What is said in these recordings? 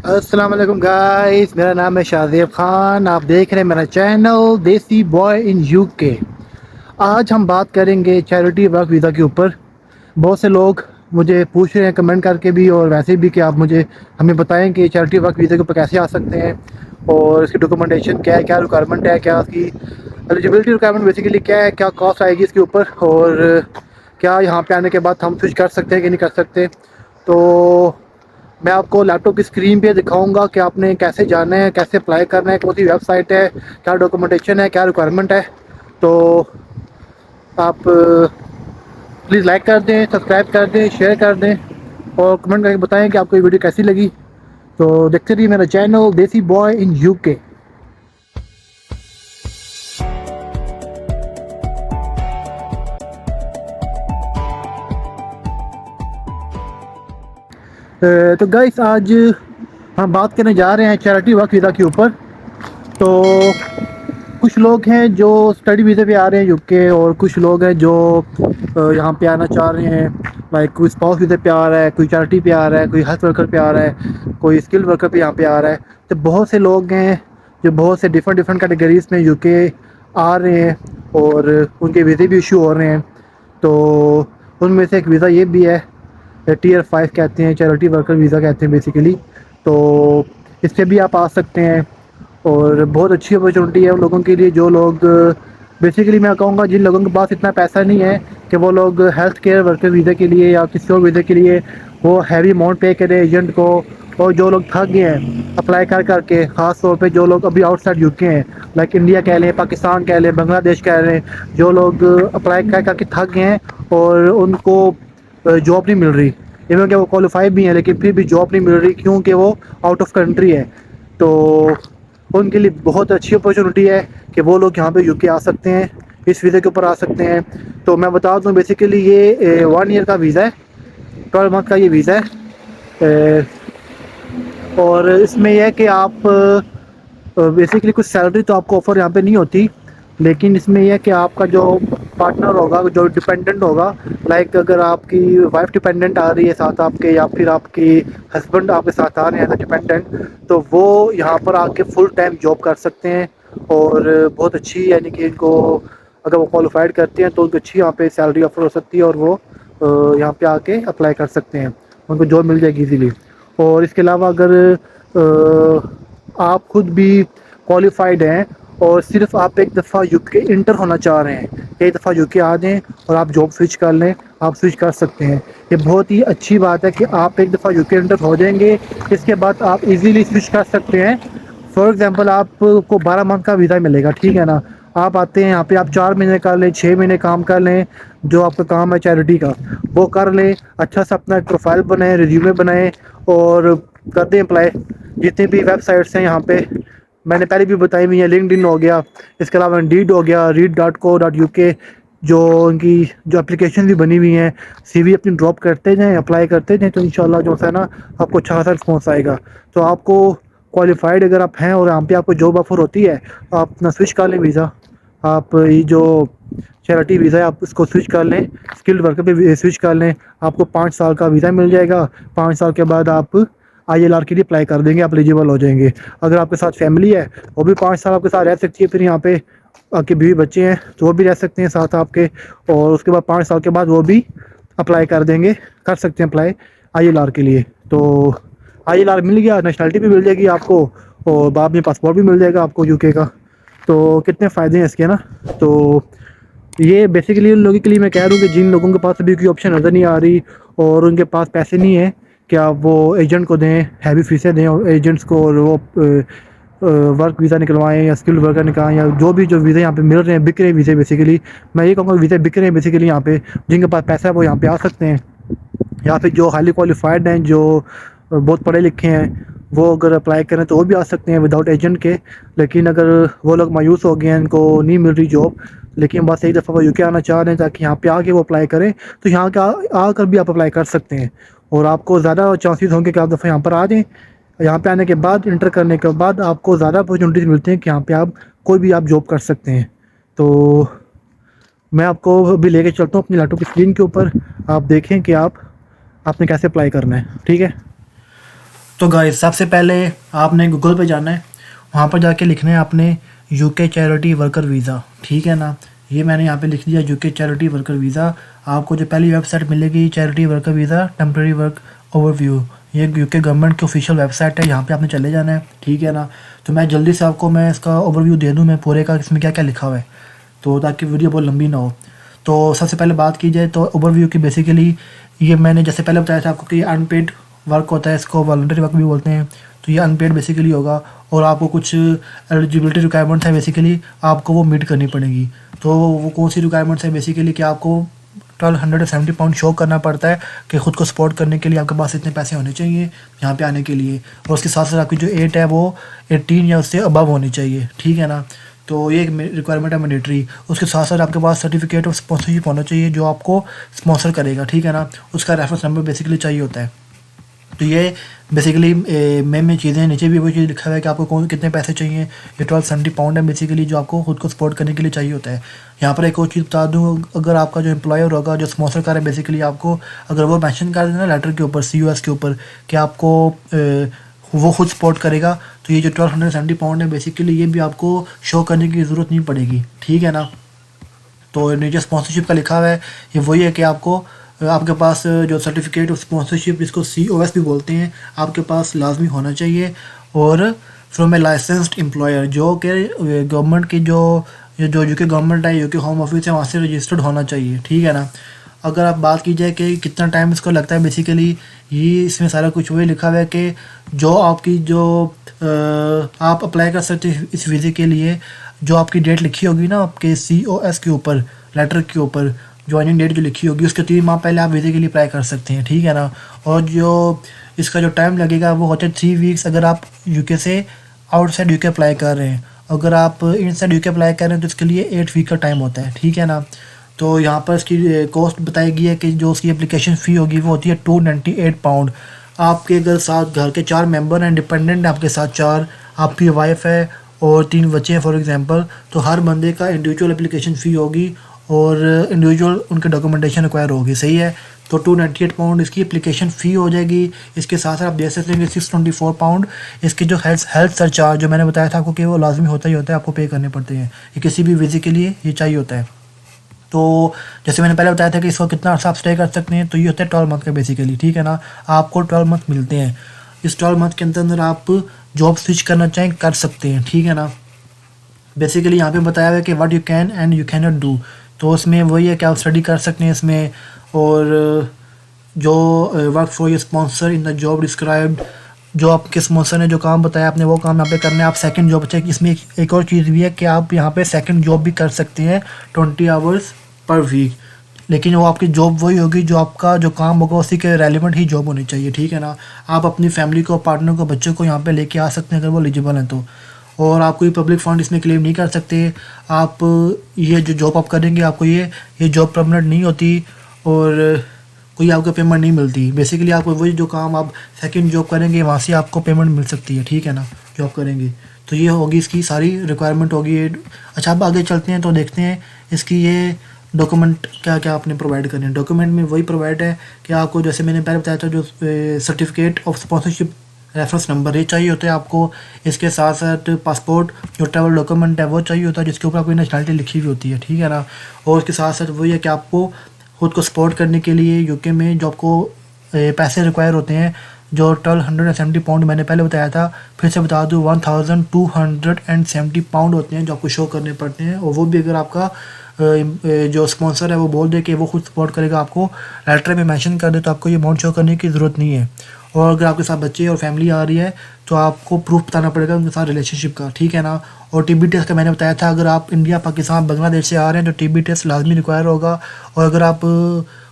अस्सलाम वालेकुम गाइस, मेरा नाम है शाहज़ेब ख़ान। आप देख रहे हैं मेरा चैनल देसी बॉय इन यूके। आज हम बात करेंगे चैरिटी वर्क वीज़ा के ऊपर। बहुत से लोग मुझे पूछ रहे हैं कमेंट करके भी और वैसे भी कि आप हमें बताएं कि चैरिटी वर्क वीज़ा के ऊपर कैसे आ सकते हैं और इसकी डॉक्यूमेंटेशन क्या है, क्या रिक्वायरमेंट है, क्या इसकी एलिजिबिलिटी रिक्वायरमेंट बेसिकली क्या है, क्या कॉस्ट आएगी इसके ऊपर और क्या यहाँ पे आने के बाद हम स्विच कर सकते हैं कि नहीं कर सकते। तो मैं आपको लैपटॉप की स्क्रीन पे दिखाऊंगा कि आपने कैसे जाना है, कैसे अप्लाई करना है, कौन सी वेबसाइट है, क्या डॉक्यूमेंटेशन है, क्या रिक्वायरमेंट है। तो आप प्लीज़ लाइक कर दें, सब्सक्राइब कर दें, शेयर कर दें और कमेंट करके बताएं कि आपको ये वीडियो कैसी लगी। तो देखते रहिए मेरा चैनल देसी बॉय इन यूके। तो गाइस आज हम बात करने जा रहे हैं चैरिटी वर्क वीज़ा के ऊपर। तो कुछ लोग हैं जो स्टडी वीज़े पे आ रहे हैं यूके और कुछ लोग हैं जो यहाँ पे आना चाह रहे हैं। लाइक कोई स्पाउस वीज़े पे आ रहा है, कोई चैरिटी पे आ रहा है, कोई हेल्थ वर्कर पे आ रहा है, कोई स्किल वर्कर पे यहाँ पे आ रहा है। तो बहुत से लोग हैं जो बहुत से डिफरेंट डिफरेंट कैटेगरीज़ में यूके आ रहे हैं और उनके वीज़े भी इशू हो रहे हैं। तो उनमें से एक वीज़ा ये भी है, टीयर 5 कहते हैं, चैरिटी वर्कर वीज़ा कहते हैं बेसिकली। तो इस पर भी आप आ सकते हैं और बहुत अच्छी अपॉर्चुनिटी है उन लोगों के लिए जो लोग बेसिकली मैं कहूँगा जिन लोगों के पास इतना पैसा नहीं है कि वो लोग हेल्थ केयर वर्कर वीज़ा के लिए या किसी और वीज़ा के लिए वो हैवी अमाउंट पे करें एजेंट को। और जो लोग थक गए हैं अप्लाई कर करके, ख़ास तौर पे जो लोग अभी आउटसाइड यूके हैं, लाइक इंडिया कह लें, पाकिस्तान कह लें, बांग्लादेश कह लें, जो लोग अप्लाई कर करके थक गए हैं और उनको जॉब नहीं मिल रही, इवन कि वो क्वालिफाई भी हैं लेकिन फिर भी जॉब नहीं मिल रही क्योंकि वो आउट ऑफ कंट्री है। तो उनके लिए बहुत अच्छी अपॉर्चुनिटी है कि वो लोग यहाँ पे यूके आ सकते हैं, इस वीज़े के ऊपर आ सकते हैं। तो मैं बता दूँ बेसिकली ये 1 ईयर का वीज़ा है, 12 मंथ का ये वीज़ा है। और इसमें यह है कि आप बेसिकली कुछ सैलरी तो आपको ऑफ़र यहाँ पे नहीं होती, लेकिन इसमें यह है कि आपका जो पार्टनर होगा, जो डिपेंडेंट होगा, लाइक अगर आपकी वाइफ डिपेंडेंट आ रही है साथ आपके या फिर आपके हस्बैंड आपके साथ आ रहे हैं एज अ डिपेंडेंट, तो वो यहाँ पर आके फुल टाइम जॉब कर सकते हैं। और बहुत अच्छी यानी कि इनको अगर वो क्वालिफाइड करते हैं तो उनको अच्छी यहाँ पे सैलरी ऑफर हो सकती है और वो यहाँ पे आके अप्लाई कर सकते हैं, उनको जॉब मिल जाएगी इजीली। और इसके अलावा अगर आप खुद भी क्वालिफाइड हैं और सिर्फ आप एक दफ़ा यूके इंटर होना चाह रहे हैं, एक दफ़ा यूके आ जाएं और आप जॉब स्विच कर लें, आप स्विच कर सकते हैं। ये बहुत ही अच्छी बात है कि आप एक दफ़ा यूके इंटर हो जाएंगे, इसके बाद आप इजीली स्विच कर सकते हैं। फॉर एग्जांपल आपको 12 मंथ का वीज़ा मिलेगा, ठीक है ना। आप आते हैं यहाँ पे, आप 4 महीने कर लें, 6 महीने काम कर लें, जो आपका काम है चैरिटी का वो कर लें, अच्छा सा अपना प्रोफाइल बनाएं, रिज्यूमे बनाएं और कर दें अप्लाई। जितनी भी वेबसाइट्स हैं यहाँ पे मैंने पहले भी बताई हुई है, लिंक्डइन हो गया, इसके अलावा इंडीड हो गया, read.co.uk, जो उनकी जो एप्लीकेशन भी बनी हुई हैं। सीवी अपनी ड्रॉप करते जाएं, अप्लाई करते जाएं, तो इंशाल्लाह जो है ना आपको अच्छा खासा रिस्पॉन्स आएगा। तो आपको क्वालिफाइड अगर आप हैं और यहाँ पे आपको जॉब ऑफर होती है तो आप अपना स्विच कर लें वीज़ा। आप ये जो चैरिटी वीज़ा है आप इसको स्विच कर लें, स्किल्ड वर्कर पे स्विच कर लें, आपको 5 साल का वीज़ा मिल जाएगा। 5 साल के बाद आप ILR के लिए अप्लाई कर देंगे, आप एलिजिबल हो जाएंगे। अगर आपके साथ फैमिली है वो भी 5 साल आपके साथ रह सकती है, फिर यहाँ पे आपके बीवी बच्चे हैं तो वो भी रह सकते हैं साथ आपके, और उसके बाद 5 साल के बाद वो भी अप्लाई कर देंगे, कर सकते हैं अप्लाई ILR के लिए। तो ILR मिल गया, नेशनलिटी भी मिल जाएगी आपको और बाद में पासपोर्ट भी मिल जाएगा आपको यूके का। तो कितने फ़ायदे हैं इसके ना। तो ये बेसिकली उन लोगों के लिए मैं कह रहा हूँ कि जिन लोगों के पास अभी कोई ऑप्शन नज़र नहीं आ रही और उनके पास पैसे नहीं है कि आप वो एजेंट को दें, हैवी फीसें दें और एजेंट्स को, और वो वर्क वीज़ा निकलवाएं या स्किल वर्कर निकालें, या जो भी जो वीज़े यहाँ पे मिल रहे हैं, बिक रहे हैं वीज़े बेसिकली। मैं ये कहूँगा वीज़े बिक रहे हैं बेसिकली यहाँ पे, जिनके पास पैसा है वो यहाँ पे आ सकते हैं। या फिर जो हाईली क्वालिफाइड हैं, जो बहुत पढ़े लिखे हैं, वो अगर अप्लाई करें तो वो भी आ सकते हैं विदाउट एजेंट के। लेकिन अगर वो लोग मायूस हो गए हैं, इनको नहीं मिल रही जॉब, लेकिन बस एक दफ़ा वो यूके आना चाह रहे हैं ताकि यहाँ पे आके वो अप्लाई करें, तो यहाँ का आकर भी आप अप्लाई कर सकते हैं और आपको ज़्यादा चांसेस होंगे कि आप दफ़ा यहाँ पर आ जाएँ। यहाँ पे आने के बाद, इंटर करने के बाद आपको ज़्यादा अपॉर्चुनिटीज़ मिलती हैं कि यहाँ पे आप कोई भी आप जॉब कर सकते हैं। तो मैं आपको अभी लेके चलता हूँ अपनी लैपटॉप की स्क्रीन के ऊपर, आप देखें कि आपने कैसे अप्लाई करना है, ठीक है। तो गाइस सबसे पहले आपने गूगल पे जाना है, वहाँ पर जाके लिखना है आपने यूके चैरिटी वर्कर वीज़ा, ठीक है ना। ये मैंने यहाँ पे लिख दिया यूके चैरिटी वर्कर वीज़ा। आपको जो पहली वेबसाइट मिलेगी charity worker visa temporary work overview, ये यूके गवर्नमेंट की ऑफिशियल वेबसाइट है, यहाँ पे आपने चले जाना है, ठीक है ना। तो मैं जल्दी से आपको मैं इसका ओवरव्यू दे दूँ मैं पूरे का, इसमें क्या क्या लिखा हुआ है, तो ताकि वीडियो बहुत लंबी ना हो। तो सबसे पहले बात की जाए तो ओवरव्यू की, बेसिकली ये मैंने जैसे पहले बताया था आपको कि अनपेड वर्क होता है, इसको वॉलंटरी वर्क भी बोलते हैं। तो ये अनपेड बेसिकली होगा और आपको कुछ एलिजिबिलिटी रिक्वायरमेंट्स है बेसिकली आपको वो मीट करनी पड़ेगी। तो वो कौन सी रिक्वायरमेंट्स है बेसिकली कि आपको 1270 पाउंड शो करना पड़ता है कि ख़ुद को सपोर्ट करने के लिए आपके पास इतने पैसे होने चाहिए यहाँ पे आने के लिए, और उसके साथ साथ आपकी जो एज है वो 18 या उससे अबव होनी चाहिए, ठीक है ना। तो ये एक रिक्वायरमेंट है मैंडेटरी। उसके साथ साथ आपके पास सर्टिफिकेट ऑफ स्पॉन्सरशिप होना चाहिए जो आपको स्पॉन्सर करेगा, ठीक है ना। उसका रेफरेंस नंबर बेसिकली चाहिए होता है। तो ये बेसिकली मेन चीज़ें, नीचे भी वही चीज़ लिखा हुआ है कि आपको कौन कितने पैसे चाहिए। ये 1270 पाउंड है बेसिकली जो आपको खुद को सपोर्ट करने के लिए चाहिए होता है। यहाँ पर एक और चीज़ बता दूँ, अगर आपका जो एम्प्लॉयर होगा जो स्पॉन्सर कर रहा है बेसिकली आपको, अगर वो मेंशन कर देना लेटर के ऊपर COS के ऊपर कि आपको वो खुद सपोर्ट करेगा, तो ये जो 1270 पाउंड है बेसिकली ये भी आपको शो करने की ज़रूरत नहीं पड़ेगी, ठीक है ना। तो नीचे स्पॉन्सरशिप का लिखा हुआ है, ये वही है कि आपको आपके पास जो सर्टिफिकेट ऑफ स्पॉन्सरशिप जिसको COS भी बोलते हैं आपके पास लाजमी होना चाहिए, और फ्रॉम ए लाइसेंस्ड एम्प्लॉयर जो कि गवर्नमेंट की जो यूके गवर्नमेंट है, यूके होम ऑफिस है, वहाँ से रजिस्टर्ड होना चाहिए, ठीक है ना। अगर आप बात की जाए कि कितना टाइम इसको लगता है, बेसिकली ये इसमें सारा कुछ वही लिखा हुआ है कि जो आपकी जो आप अप्लाई कर सकते हैं इस वीज़े के लिए, जो आपकी डेट लिखी होगी ना आपके COS के ऊपर, लेटर के ऊपर ज्वाइनिंग डेट जो लिखी होगी उसके 3 माह पहले आप वीज़े के लिए अप्लाई कर सकते हैं, ठीक है ना। और जो इसका जो टाइम लगेगा वो होता है 3 वीक्स अगर आप यूके से आउटसाइड यूके अप्लाई कर रहे हैं। अगर आप इनसाइड यूके अप्लाई कर रहे हैं तो इसके लिए 8 वीक का टाइम होता है, ठीक है ना। तो यहाँ पर इसकी कॉस्ट बताई गई है कि जो उसकी एप्लीकेशन फ़ी होगी वो होती है 298 पाउंड। आपके अगर साथ घर के 4 मेंबर हैं, डिपेंडेंट आपके साथ 4, आपकी वाइफ है और 3 बच्चे हैं फॉर एग्जांपल, तो हर बंदे का इंडिविजुअल एप्लीकेशन फ़ी होगी और इंडिविजुअल उनके डॉक्यूमेंटेशन रिक्वायर होगी, सही है। तो 298 पाउंड इसकी एप्लीकेशन फ़ी हो जाएगी। इसके साथ साथ आप देख सकते हैं कि 624 पाउंड इसके जो हेल्थ सरचार्ज जो मैंने बताया था आपको कि वो लाजमी होता ही होता है, आपको पे करने पड़ते हैं, ये किसी भी वीज़े के लिए ये चाहिए होता है। तो जैसे मैंने पहले बताया था कि इसको कितना अर्सा आप स्टे कर सकते हैं, तो ये होता है 12 मंथ का बेसिकली, ठीक है ना। आपको 12 मंथ मिलते हैं, इस 12 मंथ के अंदर आप जॉब स्विच करना चाहें कर सकते हैं, ठीक है ना। बेसिकली यहाँ पे बताया हुआ है कि what you can and you can not do, तो उसमें वही है कि आप स्टडी कर सकते हैं इसमें, और जो work for your sponsor in the job described, जो आपके स्पॉन्सर ने जो काम बताया आपने वो काम यहाँ पे करना है। आप सेकंड जॉब चाहिए, इसमें एक और चीज़ भी है कि आप यहाँ पे सेकंड जॉब भी कर सकते हैं 20 आवर्स पर वीक, लेकिन वो आपकी जॉब वही होगी जो आपका जो काम होगा उसी के रेलिवेंट ही जॉब होनी चाहिए, ठीक है ना। आप अपनी फैमिली को, पार्टनर को, बच्चों को यहाँ पे लेके आ सकते हैं अगर वो एलिजिबल हैं तो, और आप कोई पब्लिक फंड इसमें क्लेम नहीं कर सकते। आप ये जो जॉब आप करेंगे आपको ये जॉब परमानेंट नहीं होती और कोई आपको पेमेंट नहीं मिलती। बेसिकली आपको वही जो काम आप सेकंड जॉब करेंगे वहाँ से आपको पेमेंट मिल सकती है, ठीक है ना, जॉब करेंगे। तो ये होगी इसकी सारी रिक्वायरमेंट होगी। अच्छा अब आगे चलते हैं तो देखते हैं इसकी ये डॉक्यूमेंट क्या क्या आपने प्रोवाइड करने हैं। डॉक्यूमेंट में वही प्रोवाइड है कि आपको जैसे मैंने पहले बताया था जो certificate of sponsorship reference number ये चाहिए होता है आपको। इसके साथ साथ पासपोर्ट जो ट्रैवल डॉक्यूमेंट है वो चाहिए होता है जिसके ऊपर आपकी नेशनलिटी लिखी हुई होती है, ठीक है ना। और इसके साथ साथ वही है कि आपको खुद को सपोर्ट करने के लिए यूके में जो आपको पैसे रिक्वायर होते हैं जो 1270 पाउंड मैंने पहले बताया था, फिर से बता दूँ 1270 पाउंड होते हैं जो आपको शो करने पड़ते हैं। और वो भी अगर आपका जो स्पॉन्सर है वो बोल दे कि वो खुद सपोर्ट करेगा, आपको लेटर में मेंशन कर दे तो आपको ये अमाउंट शो करने की ज़रूरत नहीं है। और अगर आपके साथ बच्चे और फैमिली आ रही है तो आपको प्रूफ बताना पड़ेगा उनके साथ रिलेशनशिप का, ठीक है ना। और TB टेस्ट का मैंने बताया था, अगर आप इंडिया, पाकिस्तान, बांग्लादेश से आ रहे हैं तो TB टेस्ट लाजमी रिक्वायर होगा। और अगर आप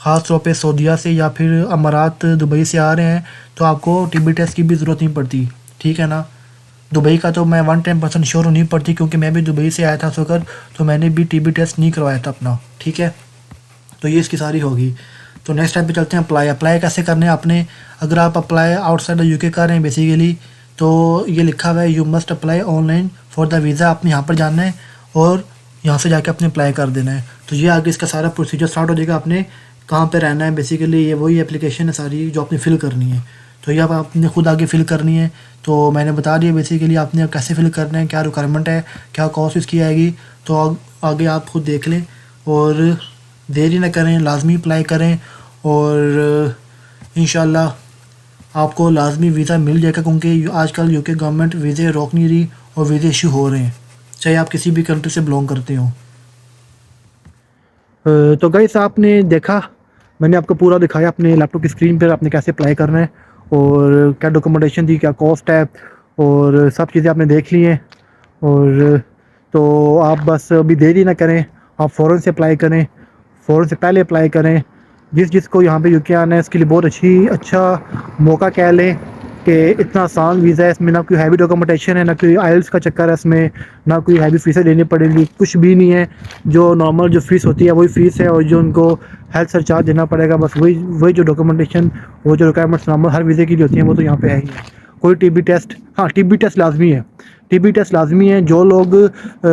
ख़ास तौर पे सऊदीया से या फिर अमारात, दुबई से आ रहे हैं तो आपको TB टेस्ट की भी ज़रूरत नहीं पड़ती, ठीक है ना। दुबई का तो मैं 110% श्योर नहीं पड़ती क्योंकि मैं भी दुबई से आया था सोकर, तो मैंने भी TB टेस्ट नहीं करवाया था अपना, ठीक है। तो ये इसकी सारी होगी। तो नेक्स्ट टाइम पे चलते हैं अप्लाई कैसे करने हैं आपने। अगर आप अप्लाई आउटसाइड यूके कर रहे हैं बेसिकली, तो ये लिखा हुआ है you must apply online for the visa. आपने यहाँ पर जाना है और यहाँ से जाके अपने अप्लाई कर देना है। तो ये आगे इसका सारा प्रोसीजर स्टार्ट हो जाएगा। आपने कहाँ पे रहना है बेसिकली, ये वही एप्लीकेशन है सारी जो आपने फिल करनी है। तो ये अब आपने खुद आगे फिल करनी है। तो मैंने बता दिया बेसिकली आपने अब कैसे फिल करना है, क्या रिक्वायरमेंट है, क्या कॉस्ट इसकी आएगी। तो आगे आप खुद देख लें और देरी ना करें, लाजमी अप्लाई करें और इंशाल्लाह आपको लाजमी वीज़ा मिल जाएगा, क्योंकि आजकल यूके गवर्नमेंट वीज़े रोक नहीं रही और वीज़े इशू हो रहे हैं, चाहे आप किसी भी कंट्री से बिलोंग करते हो। तो गाइस आपने देखा, मैंने आपको पूरा दिखाया अपने लैपटॉप की स्क्रीन पर आपने कैसे अप्लाई करना है और क्या डॉक्यूमेंटेशन थी, क्या कॉस्ट है और सब चीज़ें आपने देख ली हैं। और तो आप बस अभी देरी ना करें, आप फ़ौरन से अप्लाई करें, फ़ौरन से पहले अप्लाई करें। जिसको यहाँ पे यूके आना है इसके लिए बहुत अच्छा मौका कह लें कि इतना आसान वीज़ा है, इसमें ना कोई हैवी डॉक्यूमेंटेशन है, ना कोई आइल्स का चक्कर है इसमें, ना कोई हैवी फ़ीसें देनी पड़ेंगी, कुछ भी नहीं है। जो नॉर्मल जो फ़ीस होती है वही फ़ीस है और जो उनको हेल्थ सरचार्ज देना पड़ेगा बस वही जो डॉक्यूमेंटेशन, वो जो रिक्वायरमेंट्स नॉर्मल हर वीज़े की जो होती हैं वो तो यहाँ पे है ही है। कोई टीबी टेस्ट, हाँ टीबी टेस्ट लाजमी है, टीबी टेस्ट लाजमी है। जो लोग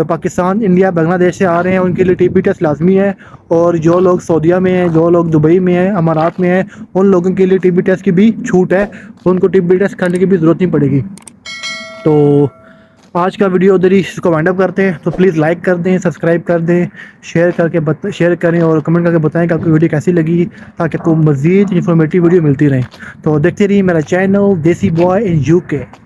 पाकिस्तान, इंडिया, बांग्लादेश से आ रहे हैं उनके लिए टीबी टेस्ट लाजमी है। और जो लोग सऊदीया में हैं, जो लोग दुबई में हैं, अमारात में हैं, उन लोगों के लिए टीबी टेस्ट की भी छूट है, उनको टीबी टेस्ट करने की भी ज़रूरत नहीं पड़ेगी। तो आज का वीडियो उधर ही इसको वाइंड अप करते हैं। तो प्लीज़ लाइक कर दें, सब्सक्राइब कर दें, शेयर करें और कमेंट करके बताएं कि आपको वीडियो कैसी लगी, ताकि आपको मज़ीद इन्फॉर्मेटिव वीडियो मिलती रहें। तो देखते रहिए मेरा चैनल देसी बॉय इन यूके।